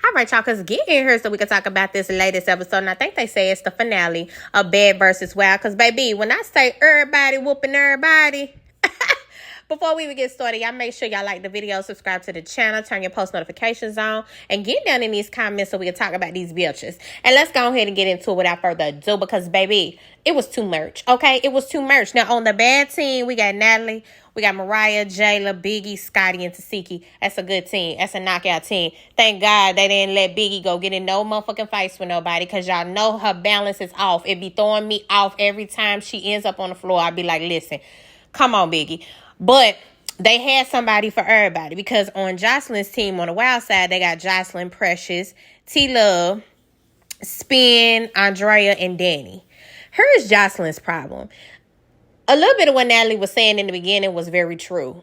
All right, y'all, because get in here so we can talk about this latest episode. And I think they say it's the finale of Bad vs. Wild. Because, baby, when I say everybody whooping everybody, before we even get started, y'all make sure y'all like the video, subscribe to the channel, turn your post notifications on, and get down in these comments so we can talk about these bitches. And let's go ahead and get into it without further ado because, baby, it was too much, okay? It was too much. Now, on the bad team, we got Natalie, we got Mariah, Jayla, Biggie, Scotty, and Tesehki. That's a good team. That's a knockout team. Thank God they didn't let Biggie go get in no motherfucking fights with nobody because y'all know her balance is off. It be throwing me off every time she ends up on the floor. I be like, listen, come on, Biggie. But they had somebody for everybody because on Jocelyn's team on the wild side, they got Jocelyn, Precious, T-Love, Spin, Andrea, and Danny. Here's Jocelyn's problem. A little bit of what Natalie was saying in the beginning was very true.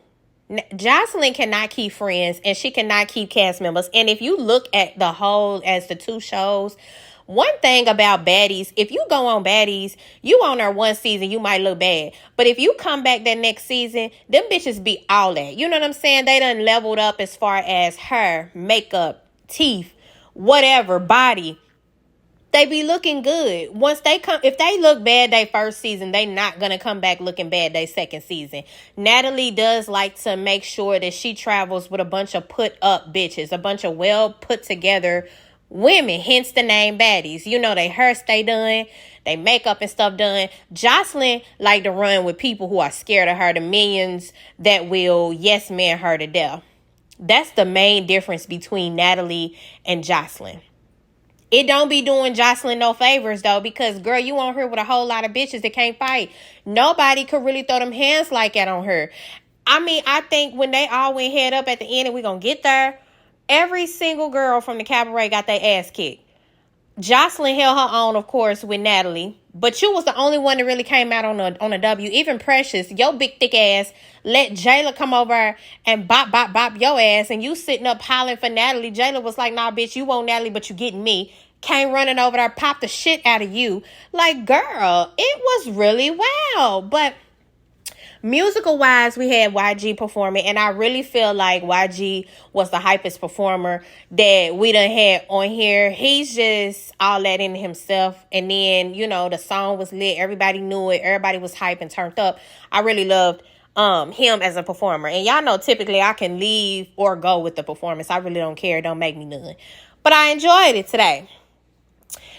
Jocelyn cannot keep friends and she cannot keep cast members. And if you look at the whole as the two shows, one thing about Baddies, if you go on Baddies, you on there one season, you might look bad. But if you come back that next season, them bitches be all that. You know what I'm saying? They done leveled up as far as hair, makeup, teeth, whatever, body. They be looking good. Once they come, if they look bad they first season, they not going to come back looking bad they second season. Natalie does like to make sure that she travels with a bunch of put up bitches, a bunch of well put together women, hence the name Baddies. You know, they hair stay done, they makeup and stuff done. Jocelyn like to run with people who are scared of her, the minions that will yes man her to death. That's the main difference between Natalie and Jocelyn. It don't be doing Jocelyn no favors, though, because, girl, you on her with a whole lot of bitches that can't fight. Nobody could really throw them hands like that on her. I mean, I think when they all went head up at the end and we gonna get there, every single girl from the Cabaret got their ass kicked. Jocelyn held her own, of course, with Natalie, but you was the only one that really came out on a W. Even Precious, your big thick ass, let Jayla come over and bop your ass, and you sitting up hollering for Natalie. Jayla was like, nah, bitch, you want Natalie, but you getting me. Came running over there, popped the shit out of you. Like, girl, it was really wild. But musical-wise, we had YG performing, and I really feel like YG was the hypest performer that we done had on here. He's just all that in himself, and then, you know, the song was lit. Everybody knew it. Everybody was hyped and turned up. I really loved him as a performer. And y'all know, typically, I can leave or go with the performance. I really don't care. It don't make me none. But I enjoyed it today.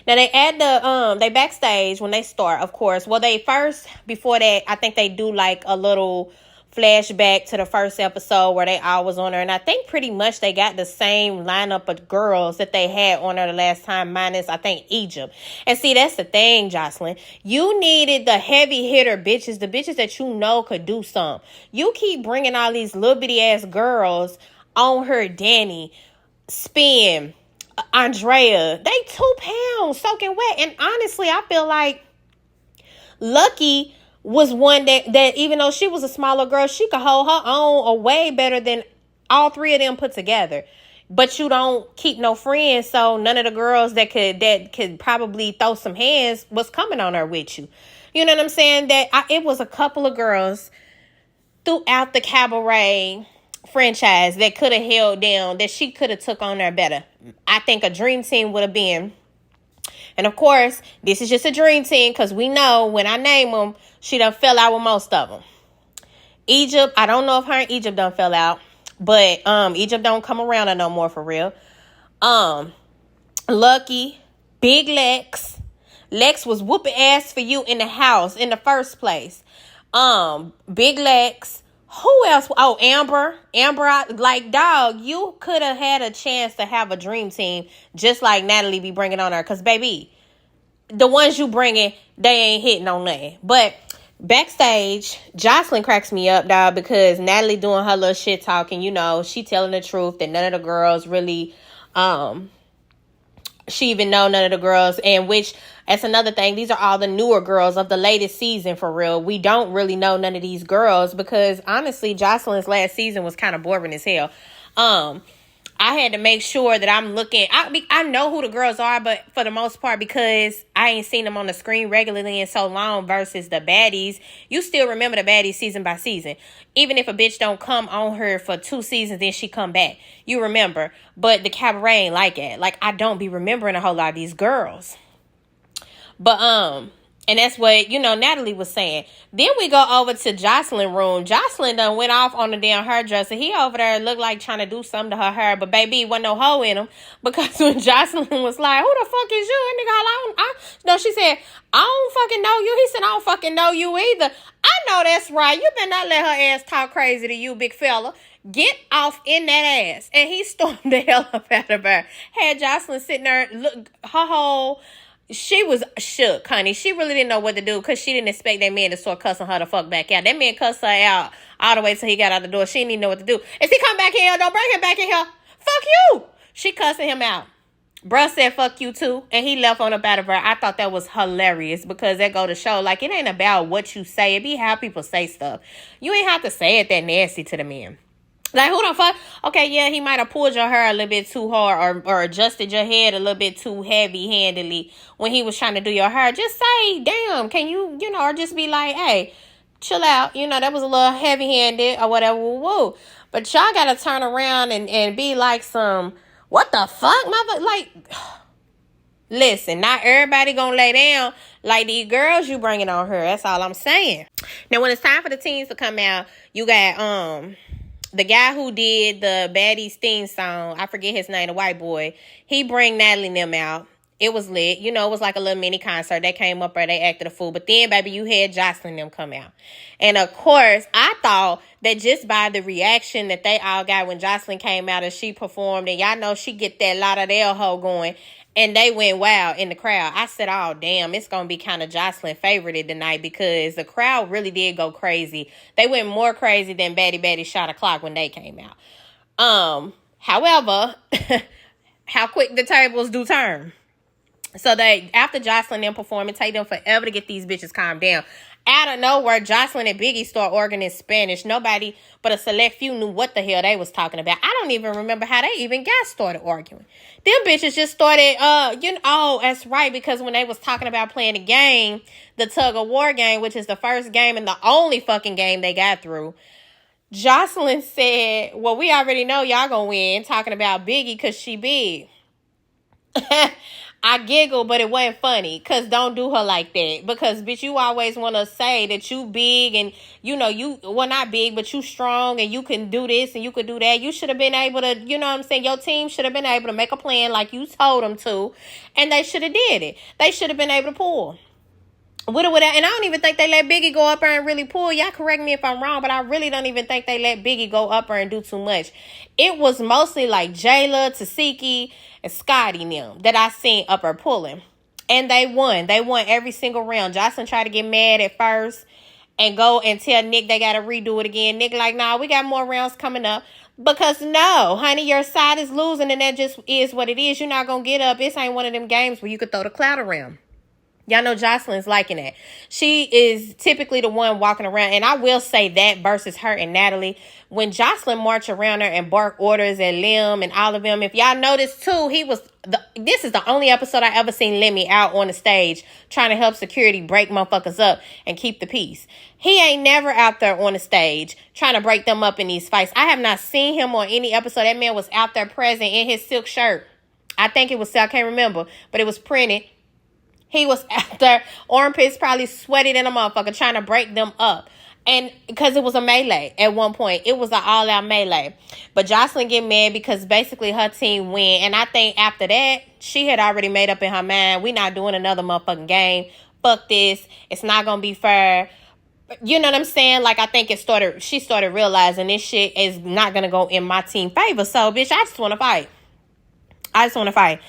Now, they add they backstage when they start, of course. Well, they first, before that, I think they do like a little flashback to the first episode where they all was on there. And I think pretty much they got the same lineup of girls that they had on there the last time, minus, I think, Egypt. And see, that's the thing, Jocelyn. You needed the heavy hitter bitches, the bitches that you know could do something. You keep bringing all these little bitty ass girls on her, Danny, Spin, Andrea, they 2 pounds soaking wet. And honestly, I feel like Lucky was one that even though she was a smaller girl, she could hold her own way better than all three of them put together. But you don't keep no friends, so none of the girls that could probably throw some hands was coming on her with you. You know what I'm saying? It was a couple of girls throughout the Cabaret franchise that could have held down, that she could have took on her better. I think a dream team would have been, and of course this is just a dream team because we know when I name them, she done fell out with most of them. Egypt, I don't know if her and Egypt done fell out, but Egypt don't come around her no more for real. Lucky, Big Lex was whooping ass for you in the house in the first place. Big Lex. Who else? Oh, Amber, like, dog, you could have had a chance to have a dream team just like Natalie be bringing on her. Because, baby, the ones you bringing, they ain't hitting on nothing. But backstage, Jocelyn cracks me up, dog, because Natalie doing her little shit talking, you know, she telling the truth that none of the girls really, she even know none of the girls, and which, that's another thing, these are all the newer girls of the latest season for real. We don't really know none of these girls because honestly Jocelyn's last season was kind of boring as hell. I had to make sure that I'm looking. I know who the girls are, but for the most part, because I ain't seen them on the screen regularly in so long versus the baddies, you still remember the baddies season by season. Even if a bitch don't come on her for 2 seasons, then she come back. You remember. But the Cabaret ain't like it. Like, I don't be remembering a whole lot of these girls. But, and that's what, Natalie was saying. Then we go over to Jocelyn's room. Jocelyn done went off on the damn hairdresser. He over there looked like trying to do something to her hair. But baby, wasn't no hoe in him. Because when Jocelyn was like, who the fuck is you? And nigga, she said, I don't fucking know you. He said, I don't fucking know you either. I know that's right. You better not let her ass talk crazy to you, big fella. Get off in that ass. And he stormed the hell up out of her. Had Jocelyn sitting there, look, her whole... She was shook, honey. She really didn't know what to do because she didn't expect that man to start cussing her the fuck back out. That man cussed her out all the way till he got out the door. She didn't even know what to do. If he come back in here, don't bring him back in here. Fuck you. She cussing him out. Bruh said fuck you too. And he left on up out of her. I thought that was hilarious because that go to show like it ain't about what you say. It be how people say stuff. You ain't have to say it that nasty to the man. Like, who the fuck? Okay, yeah, he might have pulled your hair a little bit too hard or adjusted your head a little bit too heavy-handedly when he was trying to do your hair. Just say, damn, can you, or just be like, hey, chill out. That was a little heavy-handed or whatever. Woo. But y'all got to turn around and be like some, what the fuck, mother? Like, listen, not everybody gonna lay down like these girls you bringing on her. That's all I'm saying. Now, when it's time for the teens to come out, you got, the guy who did the Baddies theme song, I forget his name, the white boy, he bring Natalie and them out. It was lit. It was like a little mini concert. They came up there, they acted a fool. But then, baby, you had Jocelyn and them come out. And, of course, I thought that just by the reaction that they all got when Jocelyn came out and she performed, and y'all know she get that Lauderdale hoe going, and they went wild in the crowd. I said, oh, damn, it's going to be kind of Jocelyn favorited tonight because the crowd really did go crazy. They went more crazy than Baddy Shot O'Clock when they came out. However, how quick the tables do turn. So after Jocelyn and perform, it take them forever to get these bitches calmed down. Out of nowhere, Jocelyn and Biggie start arguing in Spanish. Nobody but a select few knew what the hell they was talking about. I don't even remember how they even got started arguing. Them bitches just started, oh, that's right, because when they was talking about playing the game, the tug of war game, which is the first game and the only fucking game they got through, Jocelyn said, well, we already know y'all gonna win, talking about Biggie because she big. I giggled, but it wasn't funny, because don't do her like that. Because, bitch, you always want to say that you big and, well, not big, but you strong and you can do this and you could do that. You should have been able to, your team should have been able to make a plan like you told them to, and they should have did it. They should have been able to pull. And I don't even think they let Biggie go up there and really pull. Y'all correct me if I'm wrong, but I really don't even think they let Biggie go up there and do too much. It was mostly like Jayla, Tesehki, and Scotty and them that I seen up there pulling. And they won. They won every single round. Jocelyn tried to get mad at first and go and tell Nick they got to redo it again. Nick like, nah, we got more rounds coming up. Because no, honey, your side is losing and that just is what it is. You're not going to get up. This ain't one of them games where you could throw the clout around. Y'all know Jocelyn's liking that. She is typically the one walking around. And I will say that versus her and Natalie. When Jocelyn marched around her and bark orders at Lim and all of them, if y'all noticed too, this is the only episode I ever seen Lemmy out on the stage trying to help security break motherfuckers up and keep the peace. He ain't never out there on the stage trying to break them up in these fights. I have not seen him on any episode. That man was out there present in his silk shirt. I think it was, I can't remember, but it was printed. He was out there, armpits probably sweaty than a motherfucker, trying to break them up. And because it was a melee at one point. It was an all-out melee. But Jocelyn get mad because basically her team win. And I think after that, she had already made up in her mind, we not doing another motherfucking game. Fuck this. It's not going to be fair. You know what I'm saying? Like, I think she started realizing this shit is not going to go in my team favor. So, bitch, I just want to fight.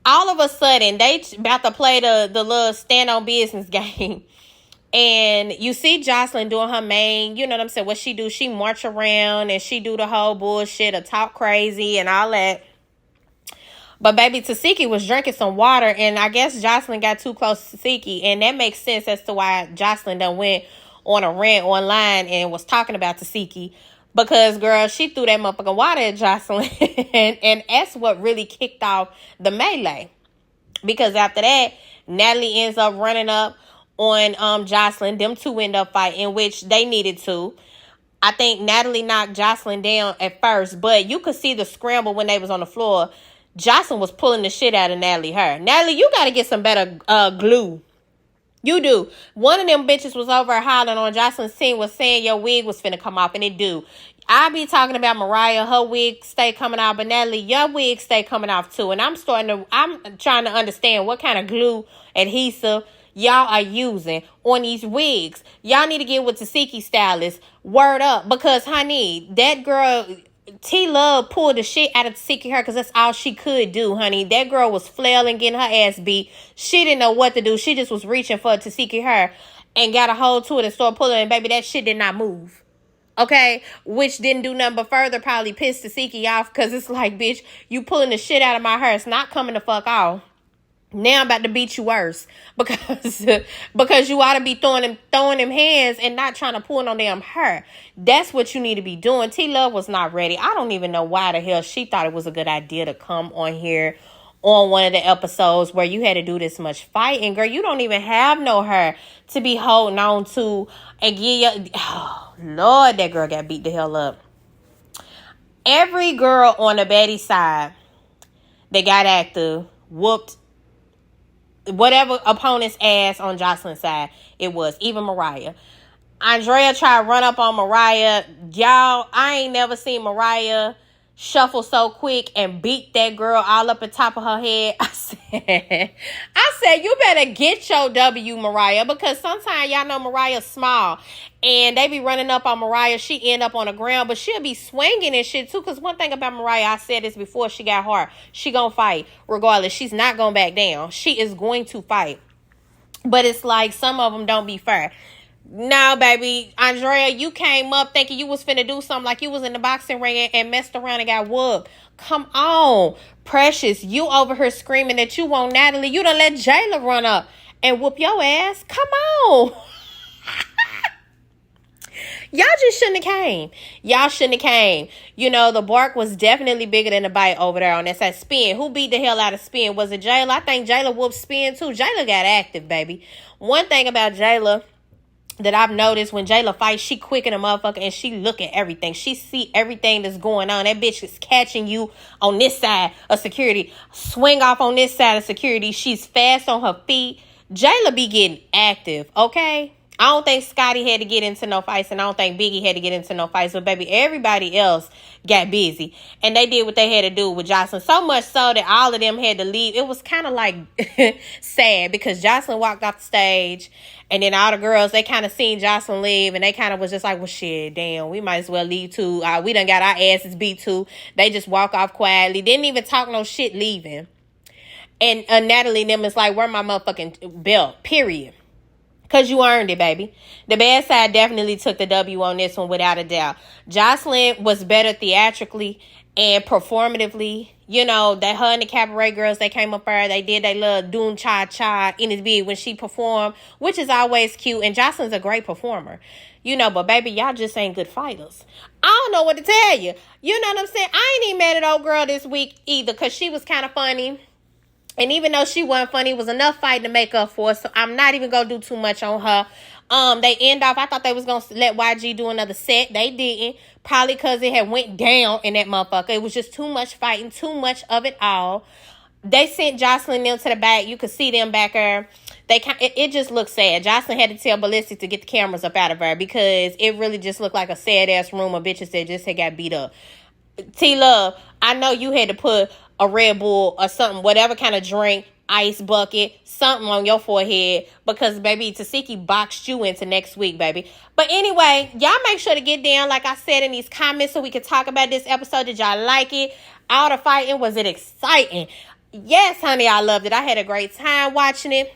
All of a sudden, they about to play the little stand on business game. And you see Jocelyn doing her main, you know what I'm saying, what she do. She march around and she do the whole bullshit of talk crazy and all that. But baby, Tesehki was drinking some water, and I guess Jocelyn got too close to Tesehki. And that makes sense as to why Jocelyn done went on a rant online and was talking about Tesehki. Because, girl, she threw that motherfucking water at Jocelyn. and that's what really kicked off the melee. Because after that, Natalie ends up running up on Jocelyn. Them two end up fighting, which they needed to. I think Natalie knocked Jocelyn down at first, but you could see the scramble when they was on the floor. Jocelyn was pulling the shit out of Natalie hair. Natalie, you got to get some better glue. You do. One of them bitches was over hollering on Jocelyn's team, was saying your wig was finna come off, and it do. I be talking about Mariah, her wig stay coming off, but Natalie, your wig stay coming off too. And I'm trying to understand what kind of glue adhesive y'all are using on these wigs. Y'all need to get with Tesehki stylist. Word up. Because, honey, that girl, T-Love pulled the shit out of Tesehki hair because that's all she could do, honey. That girl was flailing, getting her ass beat. She didn't know what to do. She just was reaching for Tesehki hair and got a hold to it and started pulling. And, baby, that shit did not move. Okay? Which didn't do nothing but further probably piss Tesehki off because it's like, bitch, you pulling the shit out of my hair. It's not coming the fuck off. Now I'm about to beat you worse because you ought to be throwing them hands and not trying to pull on damn hair. That's what you need to be doing. T-Love was not ready. I don't even know why the hell she thought it was a good idea to come on here on one of the episodes where you had to do this much fighting. Girl, you don't even have no hair to be holding on to and get your... Oh, Lord, that girl got beat the hell up. Every girl on the baddie side that got active whooped whatever opponent's ass on Jocelyn's side it was, even Mariah. Andrea tried to run up on Mariah. Y'all, I ain't never seen Mariah shuffle so quick and beat that girl all up the top of her head. I said, you better get your W, Mariah, because sometimes y'all know Mariah's small and they be running up on Mariah. She end up on the ground, but she'll be swinging and shit too. Because one thing about Mariah, I said this before she got hard, she gonna fight regardless. She's not gonna back down. She is going to fight. But it's like some of them don't be fair. Now, baby, Andrea, you came up thinking you was finna do something like you was in the boxing ring and messed around and got whooped. Come on, Precious. You over here screaming that you want Natalie. You done let Jayla run up and whoop your ass. Come on. Y'all just shouldn't have came. Y'all shouldn't have came. You know, the bark was definitely bigger than the bite over there on that side. Spin. Who beat the hell out of Spin? Was it Jayla? I think Jayla whooped Spin too. Jayla got active, baby. One thing about Jayla that I've noticed, when Jayla fights, she quick in a motherfucker and she look at everything. She see everything that's going on. That bitch is catching you on this side of security. Swing off on this side of security. She's fast on her feet. Jayla be getting active, okay? I don't think Scotty had to get into no fights, and I don't think Biggie had to get into no fights. But, baby, everybody else got busy. And they did what they had to do with Jocelyn. So much so that all of them had to leave. It was kind of like sad because Jocelyn walked off the stage. And then all the girls, they kind of seen Jocelyn leave. And they kind of was just like, well, shit, damn, we might as well leave too. We done got our asses beat too. They just walk off quietly. Didn't even talk no shit leaving. And Natalie and them is like, where my motherfucking belt? Period. Because you earned it, baby. The bad side definitely took the W on this one without a doubt. Jocelyn was better theatrically and performatively. You know, that her and the Cabaret girls, they came up there. They did their little doom cha-cha in his bed when she performed, which is always cute. And Jocelyn's a great performer. You know, but baby, y'all just ain't good fighters. I don't know what to tell you. You know what I'm saying? I ain't even mad at old girl this week either because she was kind of funny. And even though she wasn't funny, it was enough fight to make up for. So I'm not even going to do too much on her. They end off, I thought they was going to let YG do another set. They didn't. Probably because it had went down in that motherfucker. It was just too much fighting, too much of it all. They sent Jocelyn and them to the back. You could see them back there. It just looked sad. Jocelyn had to tell Ballistic to get the cameras up out of her because it really just looked like a sad-ass room of bitches that just had got beat up. T-Love, I know you had to put a Red Bull or something, whatever kind of drink, ice bucket, something on your forehead because, baby, Tesehki boxed you into next week, baby. But anyway, y'all make sure to get down, like I said, in these comments so we can talk about this episode. Did y'all like it? All the fighting, was it exciting? Yes, honey, I loved it. I had a great time watching it.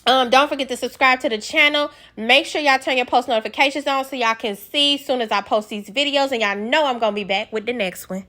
Don't forget to subscribe to the channel. Make sure y'all turn your post notifications on so y'all can see as soon as I post these videos. And y'all know I'm going to be back with the next one.